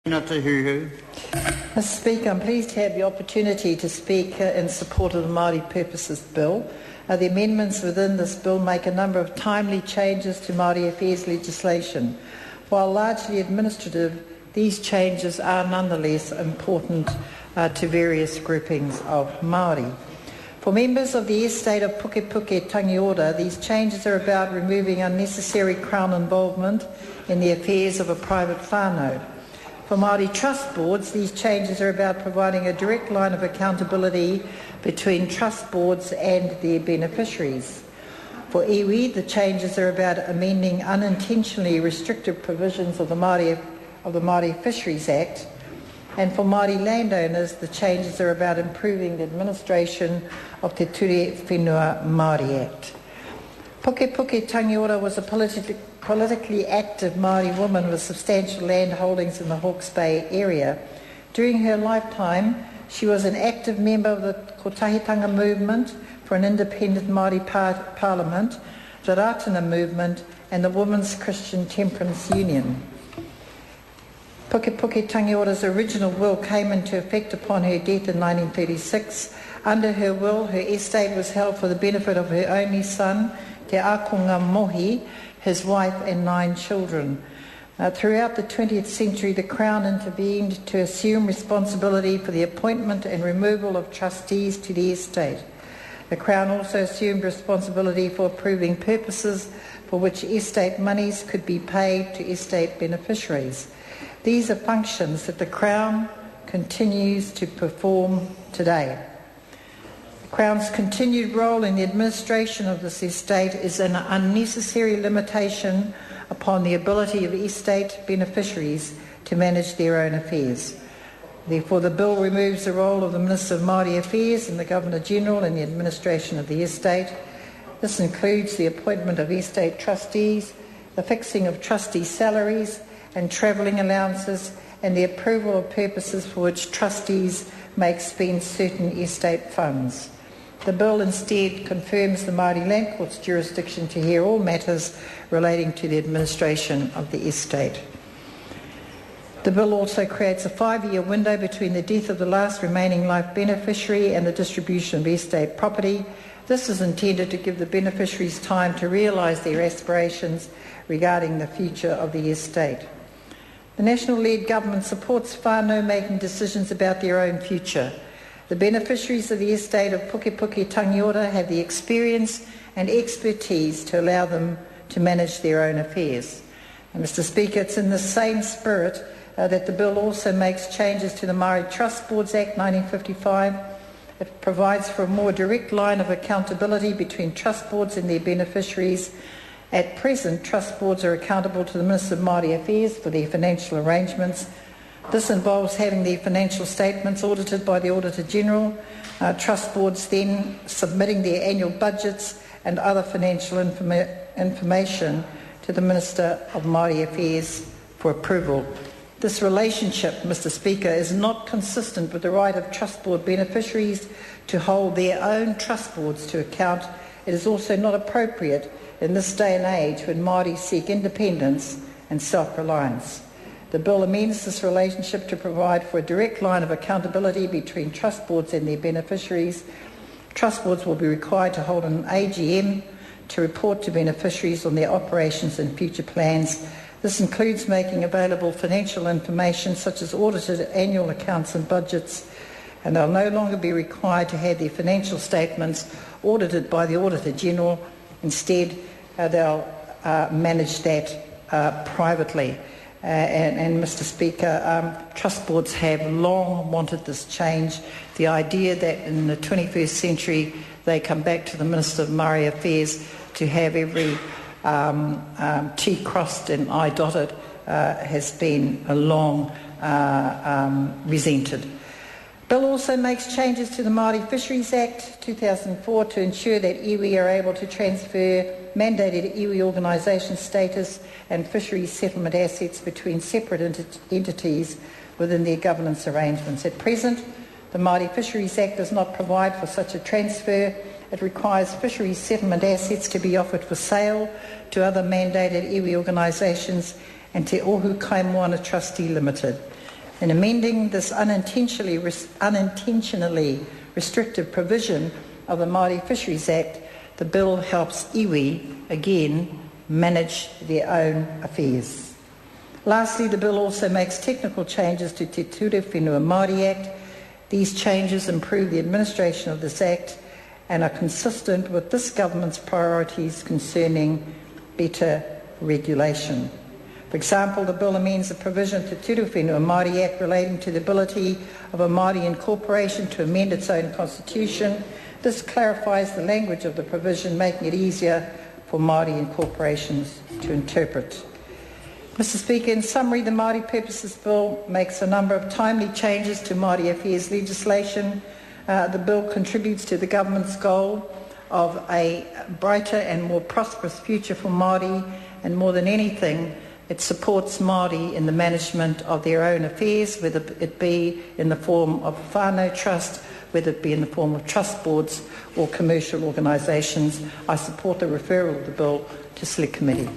Mr Speaker, I'm pleased to have the opportunity to speak in support of the Māori Purposes Bill. The amendments within this bill make a number of timely changes to Māori affairs legislation. While largely administrative, these changes are nonetheless important to various groupings of Māori. For members of the estate of Pukepuke Tangiora, these changes are about removing unnecessary Crown involvement in the affairs of a private whānau. For Māori trust boards, these changes are about providing a direct line of accountability between trust boards and their beneficiaries. For iwi, the changes are about amending unintentionally restrictive provisions of the Māori Fisheries Act. And for Māori landowners, the changes are about improving the administration of Te Ture Whenua Māori Act. Pukepuke Tangiora was a politically active Māori woman with substantial land holdings in the Hawke's Bay area. During her lifetime, she was an active member of the Kotahitanga movement for an independent Māori parliament, the Ratana movement and the Women's Christian Temperance Union. Pukepuke Tangiora's original will came into effect upon her death in 1936. Under her will, her estate was held for the benefit of her only son, Te Akonga Mohi, his wife and 9 children. Throughout the 20th century, the Crown intervened to assume responsibility for the appointment and removal of trustees to the estate. The Crown also assumed responsibility for approving purposes for which estate monies could be paid to estate beneficiaries. These are functions that the Crown continues to perform today. The Crown's continued role in the administration of this estate is an unnecessary limitation upon the ability of estate beneficiaries to manage their own affairs. Therefore, the bill removes the role of the Minister of Māori Affairs and the Governor-General in the administration of the estate. This includes the appointment of estate trustees, the fixing of trustee salaries and travelling allowances, and the approval of purposes for which trustees may expend certain estate funds. The bill instead confirms the Māori Land Court's jurisdiction to hear all matters relating to the administration of the estate. The bill also creates a 5-year window between the death of the last remaining life beneficiary and the distribution of estate property. This is intended to give the beneficiaries time to realise their aspirations regarding the future of the estate. The National-led government supports whānau making decisions about their own future. The beneficiaries of the estate of Pukepuke Tangiora have the experience and expertise to allow them to manage their own affairs. And Mr Speaker, it's in the same spirit that the bill also makes changes to the Maori Trust Boards Act 1955. It provides for a more direct line of accountability between trust boards and their beneficiaries. At present, trust boards are accountable to the Minister of Māori Affairs for their financial arrangements. This involves having their financial statements audited by the Auditor-General, trust boards then submitting their annual budgets and other financial information to the Minister of Māori Affairs for approval. This relationship, Mr Speaker, is not consistent with the right of trust board beneficiaries to hold their own trust boards to account. It is also not appropriate in this day and age when Māori seek independence and self-reliance. The bill amends this relationship to provide for a direct line of accountability between trust boards and their beneficiaries. Trust boards will be required to hold an AGM to report to beneficiaries on their operations and future plans. This includes making available financial information such as audited annual accounts and budgets, and they'll no longer be required to have their financial statements audited by the Auditor-General. Instead, they'll manage that privately. And Mr Speaker, trust boards have long wanted this change. The idea that in the 21st century they come back to the Minister of Māori Affairs to have every T crossed and I dotted has been a long resented. Bill also makes changes to the Maori Fisheries Act 2004 to ensure that iwi are able to transfer mandated iwi organisation status and fisheries settlement assets between separate entities within their governance arrangements. At present, the Maori Fisheries Act does not provide for such a transfer. It requires fisheries settlement assets to be offered for sale to other mandated iwi organisations and Te Ohu Kaimoana Trustee Limited. In amending this unintentionally restrictive provision of the Maori Fisheries Act, the bill helps iwi, again, manage their own affairs. Lastly, the bill also makes technical changes to Te Ture Whenua Māori Act. These changes improve the administration of this Act and are consistent with this government's priorities concerning better regulation. For example, the bill amends the provision to Te Ture Whenua Māori Act relating to the ability of a Māori corporation to amend its own constitution. This clarifies the language of the provision, making it easier for Māori corporations to interpret. Mr. Speaker, in summary, the Māori Purposes Bill makes a number of timely changes to Māori affairs legislation. The bill contributes to the government's goal of a brighter and more prosperous future for Māori, and more than anything, it supports Māori in the management of their own affairs, whether it be in the form of whānau trust, whether it be in the form of trust boards or commercial organisations. I support the referral of the bill to Select Committee.